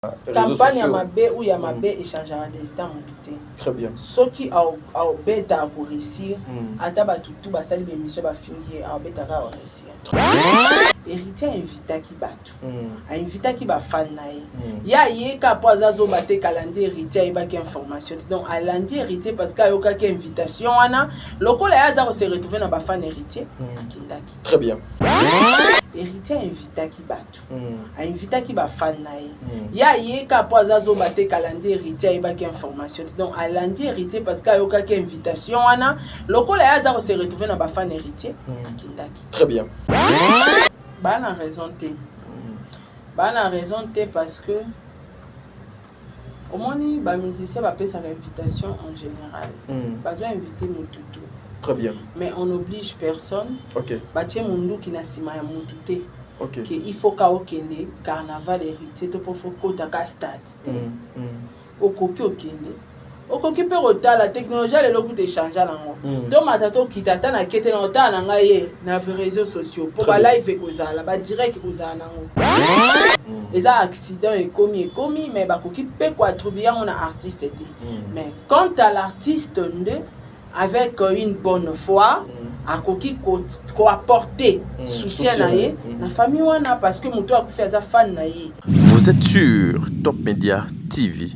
Campagne ya mabe ou ya mabe échangera destin montuté. Très bien. Ce qui a bêta pour réussir, ata batutu basali bemission ba fingi a bêta ka réussir. Héritier invita ki batu. A invita ki ba fan nae. Ya ye ka poza zo baté calendrier héritier ba ki information. Donc à lundi héritier parce que yoka ki invitation wana, lokola ya za se retrouver na ba fan héritier akindaki. Très bien. Héritier invita ki batu. A invita ki ba fan nae. Ya ye ka poza zo baté calendrier héritier ba ki information. Donc à lundi héritier parce que yoka ki invitation wana, lokola ya za se retrouver na ba fan héritier akindaki. Très bien. Bana raison T. Bana raison T parce que au moins les musiciens va payer sa invitation en général. Besoin inviter Mututu. Très bien. Mais on n'oblige personne. Ok. Batie mundu qui n'a sima ya Mututu. Ok. Il faut qu'au kende carnaval héritier to pour faut kota ka stade. Okoki okende. Okoki pe rota la technologie le logo de changer nango. Donc matato kitata na kete na ota na ngaye na réseaux sociaux pour ba live kozala ba direct kozala nango. Les accidents et commis mais ba koki pe ko attribuer on a artiste été. Mais quant à l'artiste ndé avec une bonne foi a koki ko apporter soutien na ye na famille wana parce que muto a fait za fan na ye. Vous êtes sur Top Media TV.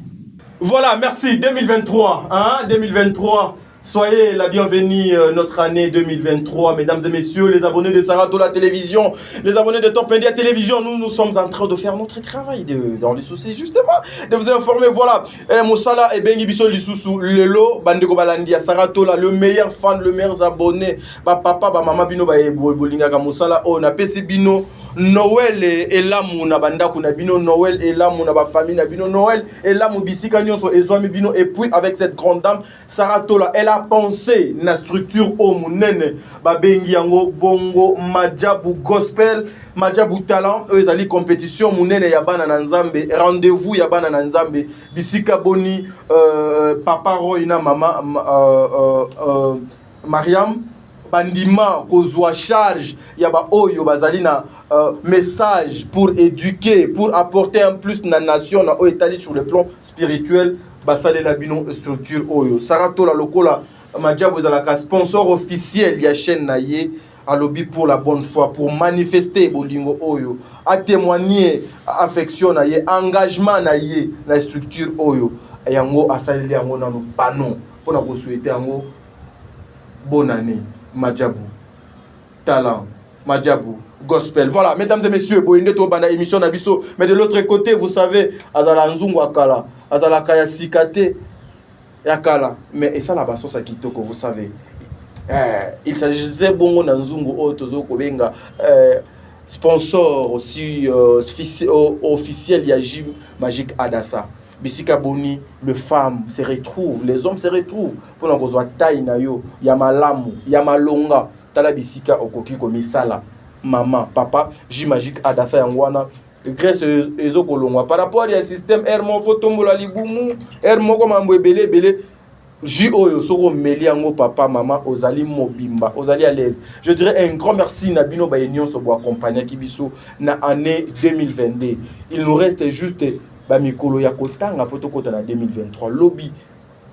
Voilà, merci. 2023, hein, 2023. Soyez la bienvenue, notre année 2023, mesdames et messieurs, les abonnés de Saratola Télévision, les abonnés de Top Media Télévision. Nous sommes en train de faire notre travail dans les soucis, justement, de vous informer. Voilà, Moussala et Bengi Bisso Lissousou, Lelo, Bandeko Balandia, Saratola, le meilleur fan, le meilleur abonné, papa, maman Bino, Bolinga, Moussala, on a PC Bino. Noël et l'amour na banda kuna bino Noël et l'amour na ba famille na bino Noël et l'amour bisika nyonso ezwami bino et puis avec cette grande dame Saratola elle a pensé na structure o munene ba bengi yango bongo majabu gospel majabu talent ezali compétition munene ya bana na nzambe rendez-vous ya bana na nzambe bisika boni papa Roy na mama Mariam bandima kozwa charge ya ba oyo bazali na message pour éduquer, pour apporter un plus na nation na o étali sur le plan spirituel basale la bino structure oyo Saratola lokola majabu ezalaka sponsor officiel ya chaîne na ye à lobby pour la bonne foi pour manifester bolingo oyo à témoigner affection na ye engagement na ye na structure oyo yango asali yango na no panon pour na ko souhaiter yango bonne année. Majabu, talent, Majabu, gospel. Voilà, mesdames et messieurs, Boindeto Banda émission Nabiso. Mais de l'autre côté, vous savez, Azala Nzungu Akala, Azala Kaya Sikate Yakala. Mais et ça la basso Sakitoko, vous savez. Il s'agissait bon Nzungu Otozo Kobenga. Sponsor aussi officiel Yajim Magic Adassa. Bisika Boni, les femmes se retrouvent, les hommes se retrouvent pour nous avoir taille na yo, yamalamu, yamalonga, tala bisika okoki komi sala, maman, papa, Jimagique Adassa yangwana, grâce ezo kolongwa par rapport au système Hermon Fotombola libumu, Hermon comme ambwebele bele, J oyo soko meli yango papa maman ozali mobimba ozali à l'aise. Je dirais un grand merci na bino ba union so bo accompagner kibiso na année 2022. Il nous reste juste ba mikolo ya kotanga poto kota na 2023 lobby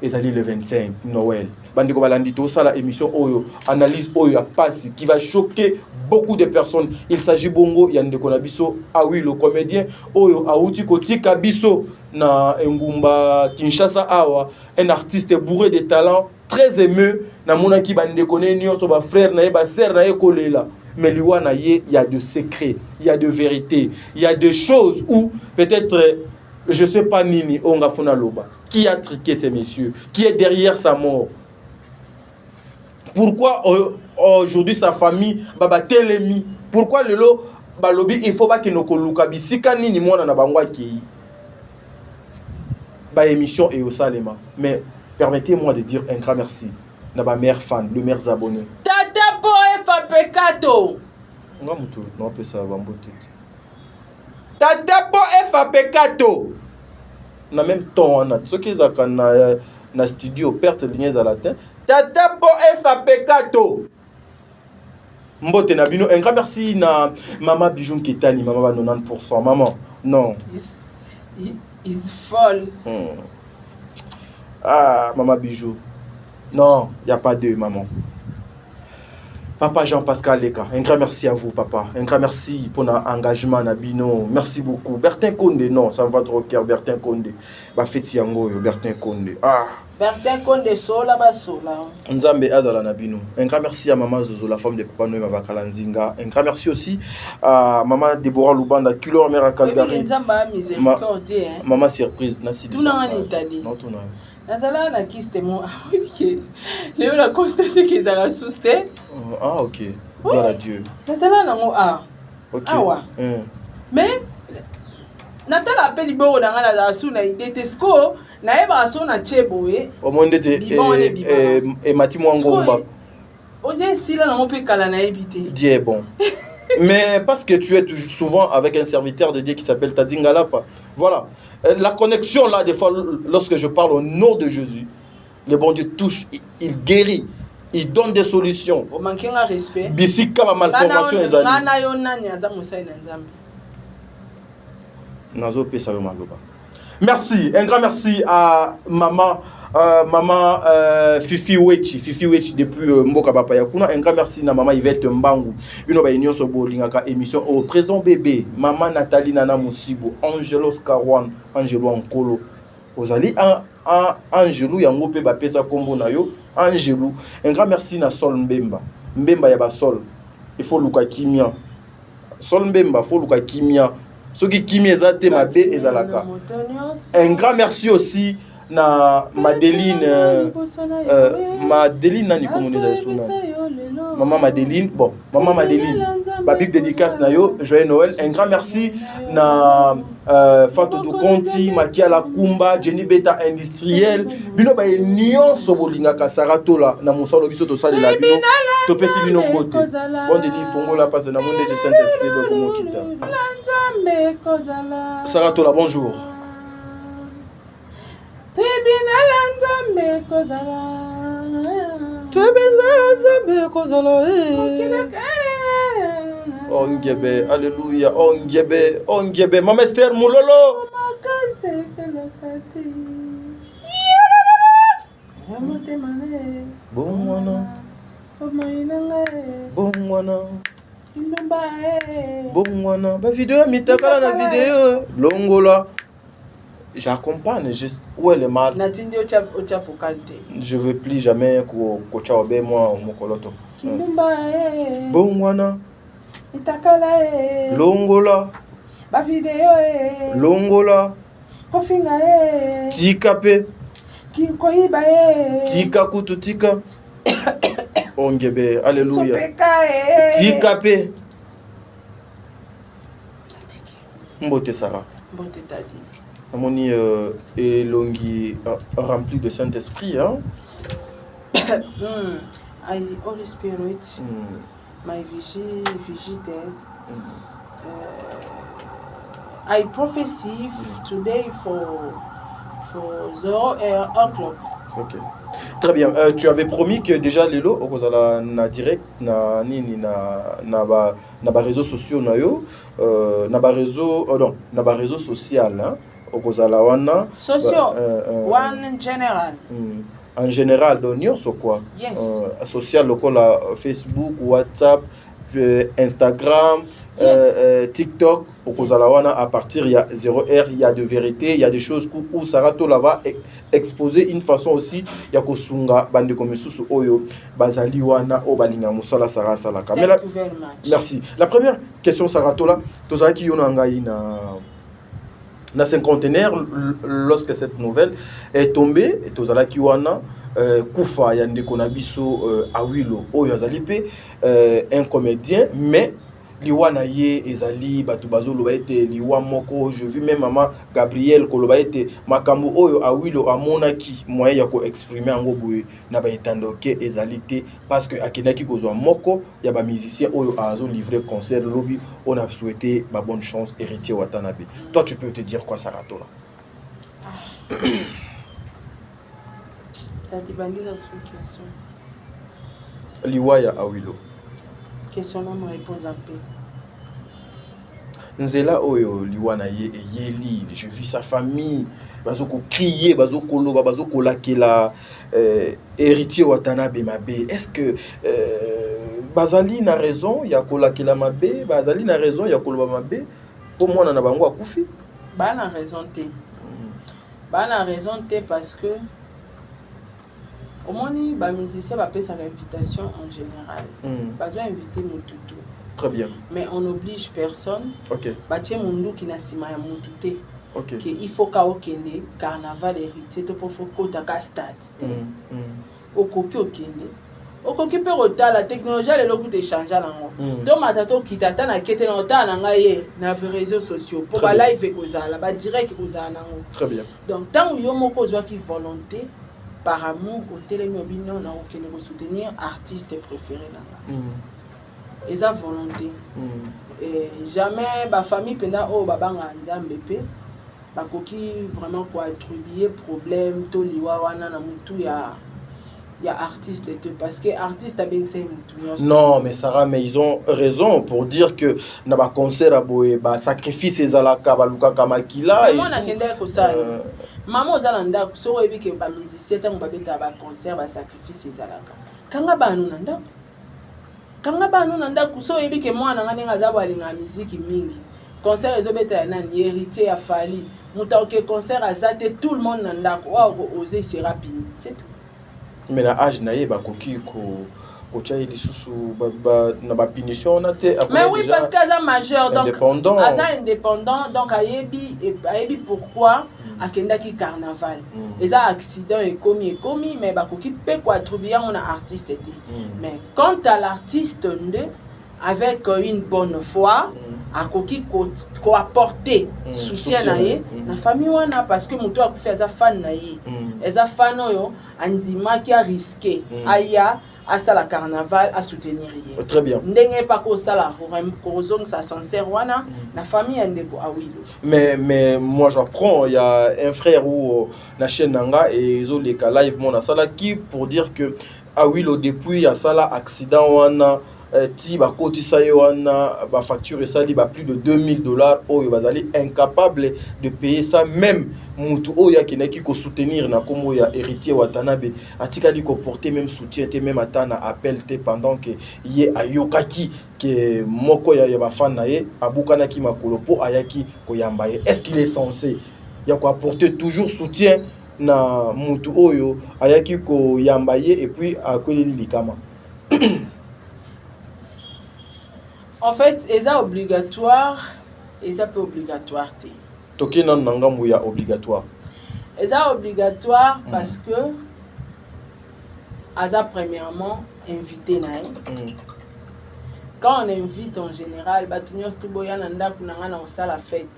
ezali le 25 Noël. Bandiko balandi to sala émission oyo analyse oyo ya passe qui va choquer beaucoup de personnes. Il s'agit bongo ya ndeko na biso ah oui le comédien oyo auti kotika biso na Ngumba Kinshasa awa un artiste bourré de talent très aimé na monaki bandeko ne nyonso ba frère na ye ba sœur na ye kolela. Mais lui wana ye il y a de secrets, il y a de vérités, il y a des choses où peut-être je sais pas nini onga fona loba qui a triqué ces messieurs, qui est derrière sa mort. Pourquoi aujourd'hui sa famille baba telemi, pourquoi le lo balobi il faut pas que nos koluka bisika nini mona na bangwa ki ba émission et au salema. Mais permettez-moi de dire un grand merci na ba meilleur fan, le meilleur abonné. Tata Boy Fapekato. Nga mutu non peut ça bambote. Tata Boy Fapekato. Na même temps on a ce qui zaka na studio perte lignée à la tête. Tata Boy Fapekato. Mbote na bino un grand merci na maman Bijoun Ketani, maman 90%, maman. Non. is folle. Ah, maman Bijou. Non, il n'y a pas deux, maman. Papa Jean-Pascal Leka, un grand merci à vous, papa. Un grand merci pour l'engagement, Nabino. Merci beaucoup. Bertin Condé, non, ça me va trop au cœur. Bertin Condé. Bafeti Yango, Bertin Condé. Ah. Bertin Condé, sola, basola. Nzambe Azala Nabino. Un grand merci à maman Zozo, la femme de Papa Noé Mavakalanzinga. Un grand merci aussi à maman Déborah Lubanda, Culor Mera Calgary. Maman surprise, Nassi. Tout en Italie. Non, tout non. Nazala na kiste mo Léo a constaté qu'ils allaient souster. Ah ok. Gloire à Dieu. Nazala na mo Ok. Awa. Mais Natal appelle Iboro dans la suna idée sko na eba so na cheboé. Au monde et Mati Mwangomba. On dit si là on peut kala na ebité. Dieu est bon. Mais parce que tu es toujours souvent avec un serviteur de Dieu qui s'appelle Tadingalapa. Voilà. La connexion là, des fois, lorsque je parle au nom de Jésus, le bon Dieu touche, il guérit, il donne des solutions. Vous manquez un respect. Bisika ma malformation est Merci, un grand merci à maman. Maman Fifi Wechi depuis Mboka Bapaya kuna un grand merci na maman Yvette Mbangu bino ba union so bolingaka émission au président bébé maman Nathalie Nana Musibo Angelos Karwan Angelo Ankolo ozali Angelo yango pe ba pesa kombo na yo Angelo un grand merci na Sol Mbemba ya ba Sol il faut luka kimia Sol Mbemba faut luka kimia soki kimia ezate mabe ezalaka un grand merci aussi na Madeleine nani communiser suna maman Madeleine big dédicace na yo joyeux Noël un grand merci na Fatou Dukonti Makia la Kumba Jenny Beta industriel bino ba nyonso bolinga kasaratola na musalo biso to salela bino to pesi bino ngote on de li fongola passe na monde de Saint-Esprit de Komokita Saratola bonjour. Ongebe, alléluia, ongebe, Maman Esther Moulolo. Bon, ba vidéo, mitakala na vidéo, longola. J'accompagne juste où est le mal. Je veux plus jamais que tu aies moi mon coloto. Bon wana. Longola. Ba vidéo Longola. Kofinga Tika pe. Ki koiba Tika kutu tika. Ongebe, alléluia. Sopeka Tika pe. Mbote Sarah. Mbote Tadi. Amoni elongi rempli de Saint-Esprit, hein? I Holy Spirit, my visited. I prophesy today for 0 o'clock. Ok. Très bien. Tu avais promis que déjà Lelo, okozala na direct na nini na ba réseaux sociaux na yo, na ba réseau social, hein? Okozala wana social one general en général d'union sur quoi yes social lokola Facebook WhatsApp Instagram TikTok okozala wana à partir il y a 0h il y a de vérité il y a des choses où Sarato là va exposer une façon aussi ya kosunga bande comme susu oyo bazali wana o balinga musala sara salaka. Merci. La première question Sarato là tozaki yona ngai na cinquantenaire lorsque cette nouvelle est tombée et tozala kiwana kufa ya ndeko na biso Awilo oyo azali pe un comédien mais liwana ye ezali batu bazolo ba ete liwa moko je vu même maman Gabriel koloba ete makambo oyo Awilo amonaki moyen ya ko exprimer ngo boye na ba etandoke ezali te parce que akinaki kozwa moko ya ba musicien oyo azo livrer concert lobby on a souhaité ba bonne chance héritier Watanabe. Toi tu peux te dire quoi Sarato là? T'as dit bandila sous question. Liwa ya Awilo. Question me répose un peu. nzela oyo liwana yeli, je vis sa famille, bazoko crier, bazoko loba, bazoko lakela héritier Watanabe mabe. Est-ce que bazali na raison ya kolakela mabe, bazali na raison ya koloba mabe pour moi na bango akufi? Ba na raison te. Ba na raison te parce que au moins ba musicien ba pesa invitation en général. Bazwa inviter mututu. Très bien. Mais on n'oblige personne. OK. Batie mundu ki na sima ya mututé. OK. Que il faut ka okende carnaval héritier to pour kota ka stade. Okoki okende. Okoki pe rotala technologie le loku te changer nango. To matato kitata na kete na otana ngaye na réseaux sociaux pour ba live ekozala, ba direct ekozala nango. Très bien. Donc tant yo moko zwa ki volonté par amour au télémobile na okende ko soutenir artiste préféré nanga. Et sa volonté. Et jamais ma famille penda oh babanga nzambe pe bakoki vraiment quoi attribuer problème to liwa wana na mutu ya artiste parce que artiste a bien c'est mutu. Non mais Sarah, mais ils ont raison pour dire que na ba concert aboye ba sacrifice ezalaka ba luka kamakila et moi na kende ko ça maman ozalanda so ebi ke ba musicien tango ba beta ba concert ba sacrifice ezalaka kanga banu nanda kanga banu nanda kuso ebi ke mwana ngane ngaza balinga musique mingi concert ezobeta nani héritier ya Fali mutaoke concert azate tout le monde nanda ko oser se rapide c'est tout. Mais na âge naie bakoki ko tchaye lisusu na ba punition na te. Mais oui parce qu'aza majeur donc indépendant. Aza indépendant donc ayebi pourquoi akendaki carnaval. Eza accident et commis mais bakoki pe ko attribuer on a artiste été. Mais quant à l'artiste avec une bonne foi akoki ko apporter soutien na ye na famille wana parce que muto akufi aza fan na ye. Eza fan oyo andima qui a risqué aya à ça la carnaval à soutenir hier. Très bien. Ndenge pas ko ça la corrozong ça sincère wana la famille ndeko awilo. Mais moi j'apprends il y a un frère ou la chaîne nanga et ils ont les cas live mon sala qui pour dire que awilo depuis il y a ça la accident wana ti ba kotisa wana ba facture ça li ba plus de $2000 oyo bazali incapable de payer ça même mutu oya kinaki ko soutenir na komo ya héritier Watanabe atikali ko porter même soutien te même atana appel te pendant que ye ayokaki que moko ya ba fan na ye abukana ki makolo po ayaki ko yamba ye. Est-ce qu'il est censé ya ko apporter toujours soutien na mutu oyo ayaki ko yamba ye et puis akoleli likama? En fait, c'est obligatoire et ça peut obligatoire. Toki nan nangambu ya obligatoire. C'est obligatoire parce que Aza premièrement invité nae. Quand on invite en général, batunios tuboya nanda kunanga na sala fête.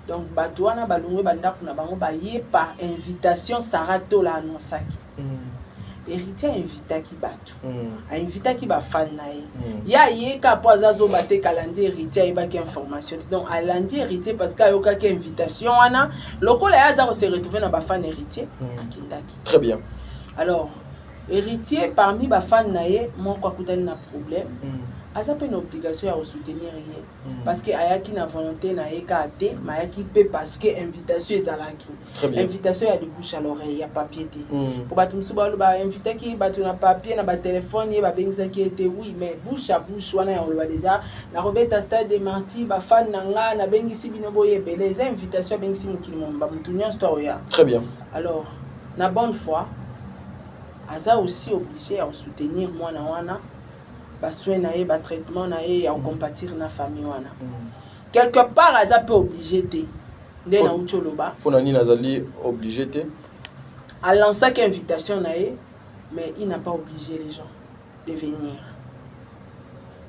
Donc batuana balungwe banda kuna bango baye par invitation sarato la annonçaki. Héritier invita ki batu invita ki ba fan na ye ya ye ka poza zo bate kalandi héritier ba ki information donc alandi héritier parce que ayoka ki invitation wana lokola ya za ko se retrouver na ba fan héritier akindaki. Très bien. Alors héritier parmi ba fan na ye mon kwa kutani na problème aza pe une obligation à soutenir ye parce que ayaki na volonté na ye ka te mayaki pe parce que invitation ezalaki invitation ya de bouche à l'oreille ya papier te pour batu musuba ba inviter ki batu na papier na ba téléphone ye ba bengisa ki était oui mais bouche à bouche wana ya oloba déjà na robeta stade de marty ba fan nanga na bengisi bino boye belé za invitation bengisi mukili momba mutu nyonso to ya. Très bien. Alors na bonne foi aza aussi obligé à soutenir mwana wana ba soin na ye ba traitement na ye ya compatir na famille wana quelque part aza peu obligé te nde na ucholoba pona ni nazali obligé te à lancer une invitation na ye mais il n'a pas obligé les gens de venir.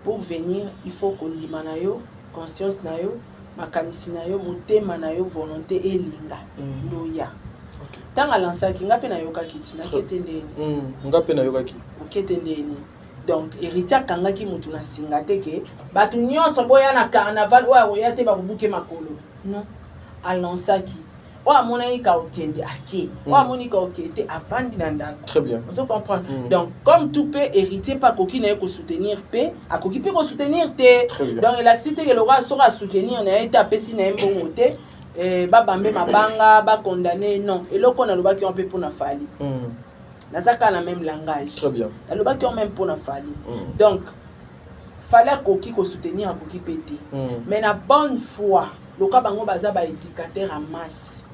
Pour venir il faut qu'on limana yo conscience na yo makanisi na yo motema na yo volonté elinga loya tant à lancer ki ngape na yoka kiti na kete ndeni ngape na yoka ki kete ndeni. Donc héritier kangaki mutu na singa teke batu nyonso boya na carnaval oya oya te ba buke makolo non alansaki oyo amoni ka okende ake oyo amoni ka okende avandi na ndako. Très bien. On se comprend. Donc comme tout peut hériter pas koki na ko soutenir pe akoki pe ko soutenir te. Donc il a cité que le roi sera soutenir na eta pesi na mbongo te ba bambe mabanga ba condamner non eloko na lobaki on peut pour na fali. Nazaka na même langage. Très bien. Na lobaki on même pour na fali. Donc fallait koki ko soutenir akoki pété. Mais na bonne foi, le cas bango baza ba éducateur en masse.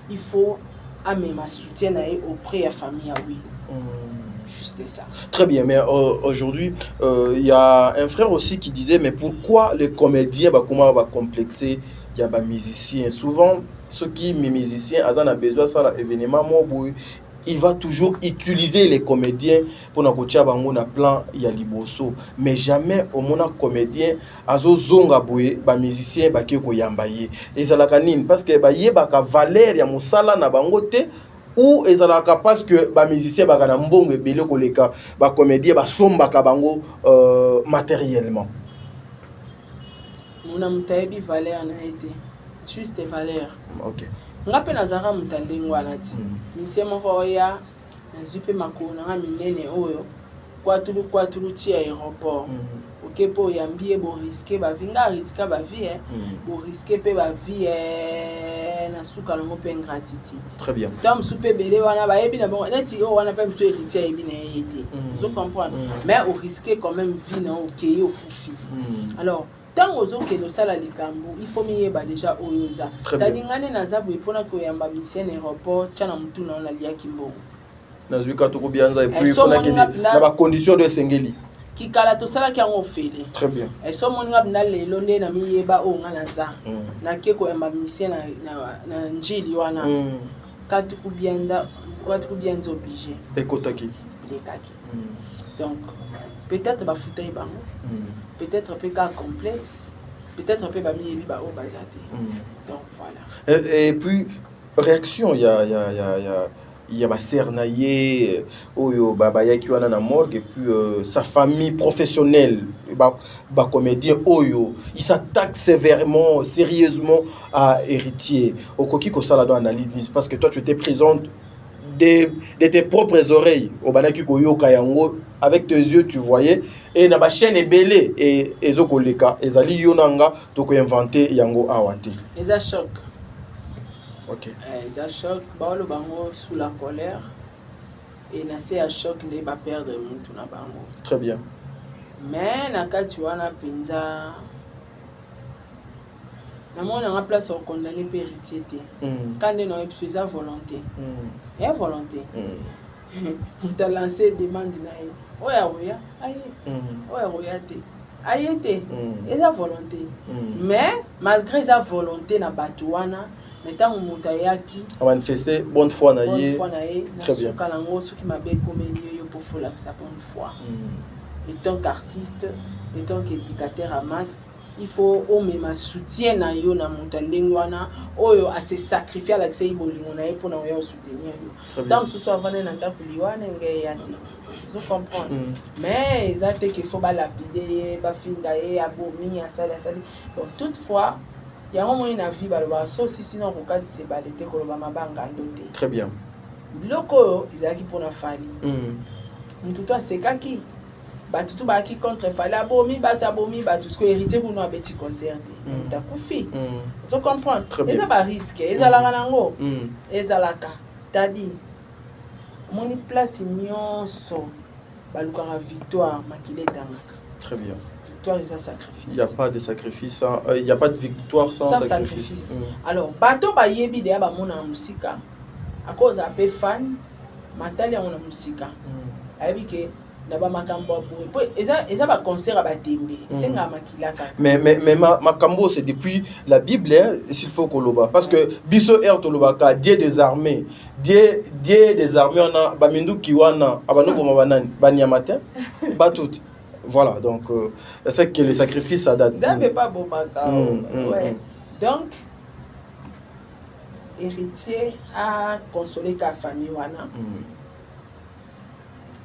Il faut amener ma soutien auprès de la famille, oui. Juste ça. Très bien, mais aujourd'hui, il y a un frère aussi qui disait, mais pourquoi les comédiens comment va complexer il y a des musiciens. Souvent, ceux qui sont musiciens, ils ont besoin de ça, l'événement, il va toujours utiliser les comédiens pour na kotia bango na plan ya liboso, mais jamais au mona comédien azo zonga boye ba musicien ba ke ko yambaye ezalaka nini parce que ba yebaka valeur ya musala na bango te ou ezalaka parce que ba musicien ba kana mbongo ebele koleka ba comédien ba sombaka bango matériellement. Mona mutayebi valeur na été juste valeur. OK. Ngape nazara mutandengo anati mise moko ya nazupe makona nga minene oyo kwatulu ti aéroport OK po yambie bo risquer ba vinga risquer ba vie bo risquer pe ba vie na suka longo pe gratitude. Très bien. Tom soupe belé wana ba yebi na bon neti o wana pe biso héritier yebi na yété vous comprenez mais au risquer quand même vie na OK au profit. Alors tant aux autres que nous sala likambo il faut mieba déjà oyoza talingane na zabu ipona ko yamba mission aéroport tana mutu na ona lia kimbo na zuika to kubianza et puis il faut na ba condition de sengeli ki kala to sala ki ngo fele. Très bien. Et so moninga bina lelo nde na mieba o ngana za na ke ko yamba mission na njili wana katu kubianda obligé ekotaki lekaki. Donc peut-être ba futai bango peut-être un peu cas complexe, peut-être un peu bami ba o bazate. Donc voilà. Et puis réaction il y a ba sernaye oyo baba yaki wana na morgue et puis sa famille professionnelle ba comédien oyo il s'attaque sévèrement sérieusement à héritier okoki ko sala do analyse parce que toi tu étais présente de tes propres oreilles au banaki koyoka yango avec tes yeux tu voyais et na ba chaîne ebele et ezokoleka ezali yonanga to ko inventer yango awate eza choc. OK eza choc baolo bango sous la colère et na c'est à choc ne ba perdre mutu na bango. Très bien. Mais na kati wana penza na mona nga place au condamné per héritier te quand non et ça volonté et volonté on t'a lancé demande na ye oya aye oya te aye te et ça volonté mais malgré sa volonté na batuana mettons mutayaki a manifester bonne foi na ye très bien kalango ce qui m'a bien comme yo pour faire sa bonne foi et tant qu'artiste et tant qu'éducateur à masse il faut au même soutien na yo na mutandengwana oyo a se sacrifier à l'accès bolingo na pour na yo soutenir yo tant ce soit vana na ndako liwana ngai yati vous comprenez mais exacte qu'il faut ba lapider ba finga e abomi ya sala donc toutefois il y a un moment na vie ba lo so si sinon ko kati se balete ko ba mabanga ndote. Très bien. Loko izaki pour na fali mututo asekaki batutu baki contre fali abomi batu ce que héritier pour nous a petit concert ta kufi vous comprenez et ça ba risque et ça la rango et ça la ka tadi moni place nyonso baluka victoire makile tangaka. Très bien. Victoire et ça sacrifice. Il n'y a pas de sacrifice il y a pas de victoire sans sacrifice. Alors bato ba yebi de ba mona musika à cause a pe fan matali on a musika ayebi ke d'abord makambo pour eza ba concert ba tembe senga makilaka mais makambo c'est depuis la Bible s'il faut koloba parce que biso tolobaka Dieu des armées on a ba mindu kiwana abano boma banani banyamata batut voilà donc c'est que les sacrifices ça date d'abord pas bon ouais donc héritier a consoler ka famille wana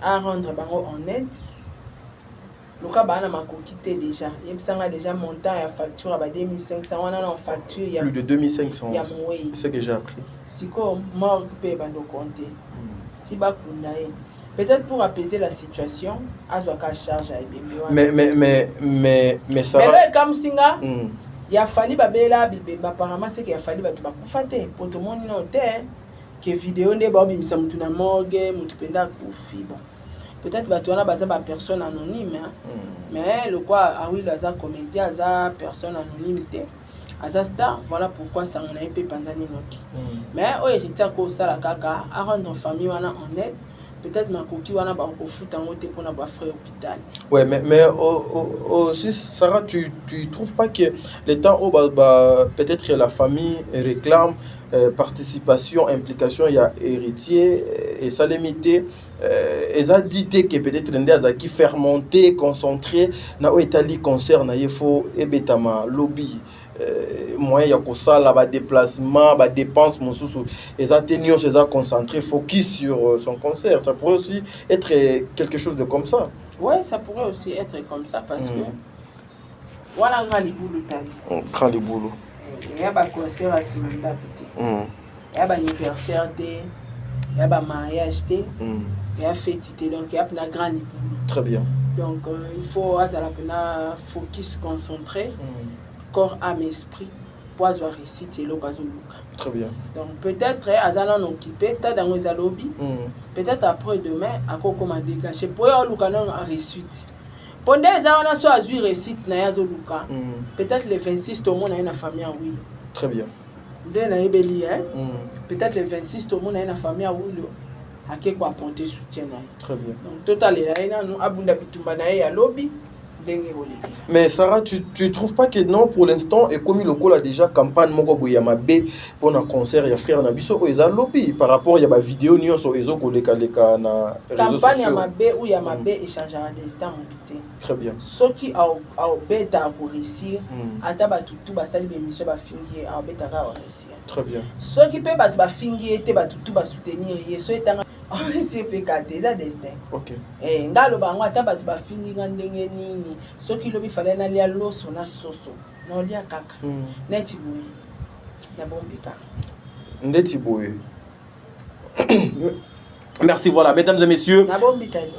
à rendre bango honnête Le cas bana makoki te déjà. Il me déjà montant ya facture à 2500 on a en facture il y a plus de 2500. Il y a mon c'est ce que j'ai appris. Si comme moi occupé bando compter. Si ba kundaye. Peut-être pour apaiser la situation, azwaka charge à mais ça va. Mais comme singa, il a fallu babela bibemba apparemment c'est qu'il a fallu ba bakufate pour tout le monde noter que vidéo ne ba bimisa mutu na morgue, mutu penda kufi bon. Peut-être que tu as une personne anonyme, hein? Mais le quoi, ah oui, la comédien, la personne anonyme, la star, voilà pourquoi ça on a été pendant les notes. Mais au héritier, ça la caca, à rendre famille en aide, peut-être ma coquille, on a pas foot en haute pour avoir frais hôpital. Ouais, mais aussi, Sarah, tu trouves pas que le temps où peut-être la famille réclame participation, implication, il y a héritier et ça limité. Ils ont dit que peut-être les qui faire monter, concentrer, na Italie concert na yefo ebetama lobby moyen ya ko sala ba déplacement, ba dépenses monsusu. Ils ont tenu ils ont concentré focus sur son concert. Ça pourrait aussi être quelque chose de comme ça. Ouais, ça pourrait aussi être comme ça parce que voilà grand boulot tadi. Grand boulot. Il y a un concert à Simanda petit. Il y a un anniversaire, il y a un mariage, il y a un fête, donc il y a un grand boulot. Très bien. Donc il faut avoir focus concentré, corps, âme, esprit, pour avoir réussite le gazoluka. Très bien. Donc peut-être azalan occupé, c'est dans les lobby. Peut-être après demain, à quoi commander gâché pour avoir le réussite. Pendant les années, on a eu réussite na yazoluka. Peut-être le 26 tout le monde a une famille en Willow. Très bien. Peut-être le 26 tout le monde a une famille en Willow. À qui quoi apporter soutien. Très bien. Donc total nous abunda bitumba na ya lobby. Mais Sarah, tu trouves pas que non pour l'instant et comme le col a déjà campagne moko boyama B pour un concert ya frère na biso eza lobby par rapport ya ba vidéo nyonso ezo ko leka na réseaux sociaux. Campagne ya mabe ou ya mabe échangera destin monté. Très bien. Ce qui a beta pour réussir ata ba tutu ba sali émission ba fingi a beta ka réussir. Très bien. Ce qui peut ba fingi était ba tutu ba soutenir yeso etanga c'est PKT ça destin. OK. Eh ngalo bango ata ba fingi ngandenge nini. Ce qui lobi fallait na lia loso na soso. Non lia kaka. Neti boy. Na bombika. Neti boy. Merci, voilà, mesdames et messieurs.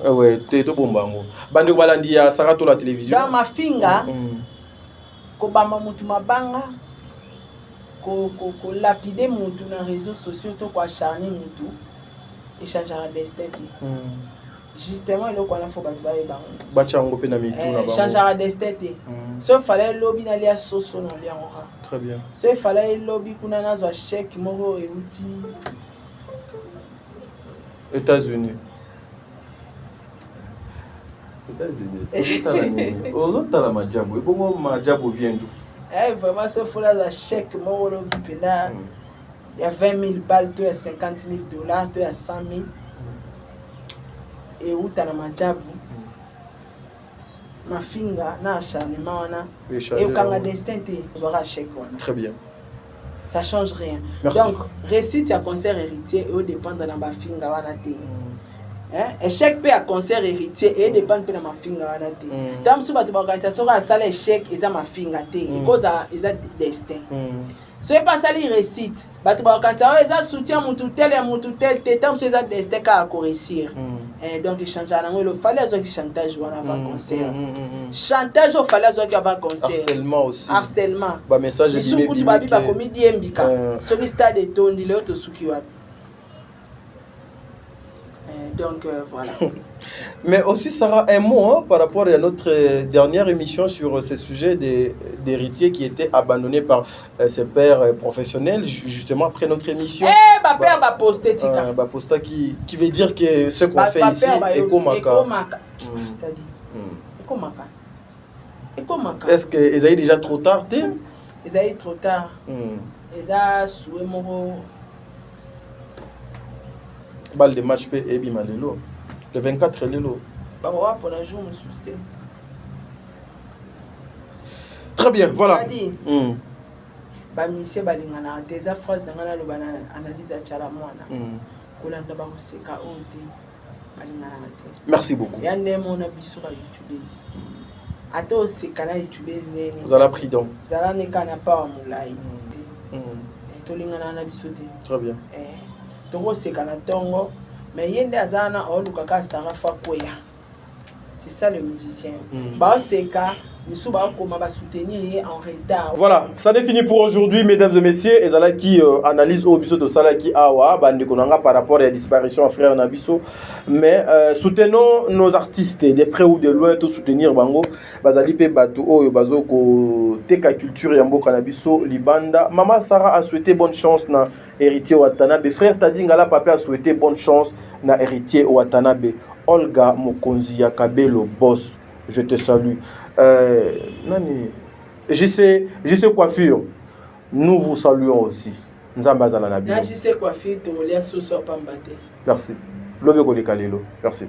Ouais, t'es tout bon bango. Bande balandi ya Sarah to la télévision. Dans ma finga, ko bama mutu mabanga, ko lapider mutu na réseaux sociaux to ko acharner mutu, échangera destin. Justement, il faut faut battre ba bango. Bachango pe na mitu na bango. Échangera destin. Sauf fallait lobby na lia soso na lia ora. Très bien. Sauf fallait lobby kuna na zo chèque moro et outil. États-Unis. Aux autres, la majabu. Et comment majabu vient d'où? Vraiment, ce faut là, chèque, mon là. Il y a 20 000 balles, il y a 50 000 dollars, il y a 100 000. Et où tu as la majabu? Ma finga, na acharnement, et quand la destin, tu auras chèque. Très bien. Ça ne change rien. Merci. Donc, récite à concert héritier et au dépend de la finga wanate. Échec peut à concert héritier et dépend de ma finga wanate. Dans ce bâtiment organisation à salle échec et ça ma finga té. Cause à destin. Ce n'est pas ça les récite. Bâtiment organisation et ça soutient mon tel et mon tel tant que ça destin qu'à réussir. Donc il change à il fallait que chantage avant concert. Chantage au fallait que avant concert. Harcèlement aussi. Harcèlement. Ba message de bibi babi ba comédie mbika. Ce qui stade de ton dit le to suki wa. Donc voilà. Mais aussi Sarah, un mot par rapport à notre dernière émission sur ce sujet d'héritiers qui étaient abandonnés par ses pères professionnels justement après notre émission. Ma père va poster tika. Ba posta qui veut dire que ce qu'on fait ici est comme Est-ce que ils avaient déjà trop tard? Ils avaient trop tard. Ils a soué mon balle de match pe ebi malelo. Le 24 lelo. Bah ouais pour un jour me souster. Très bien, voilà. Ba mise balingana des phrases dans la lobana analyse à chala mwana. Kolanda ba oseka onte. balingana te. Merci beaucoup. Ya ndemo na biso ba YouTubers. Ata osekana YouTubers nene. Zala prudent. Zala ne kana pa wa mulai. Tolingana na biso te. Très bien. Tongo osekana tongo mais yende azana oluka ka sara fa koya. C'est ça le musicien. Ba oseka Voilà, ça n'est fini pour aujourd'hui, mesdames et messieurs. Et Zala qui analyse au biso de Sala qui awa, bande konanga par rapport à la disparition de frère Nabiso. Mais soutenons nos artistes, de près ou de loin, tout soutenir bango. Bazali pe bato o bazo ko teka culture yambo Kanabiso libanda. Maman Sarah a souhaité bonne chance na héritier Watanabe. Frère Tadingala papa a souhaité bonne chance na héritier Watanabe. Olga Mokonzi Yakabelo boss, je te salue. Nani, je sais coiffure. Nous vous saluons aussi. Nzambazala Nabi. Je sais coiffure, tu voulais ce soir pas me battre. Merci. Lobeko de Kalelo. Merci.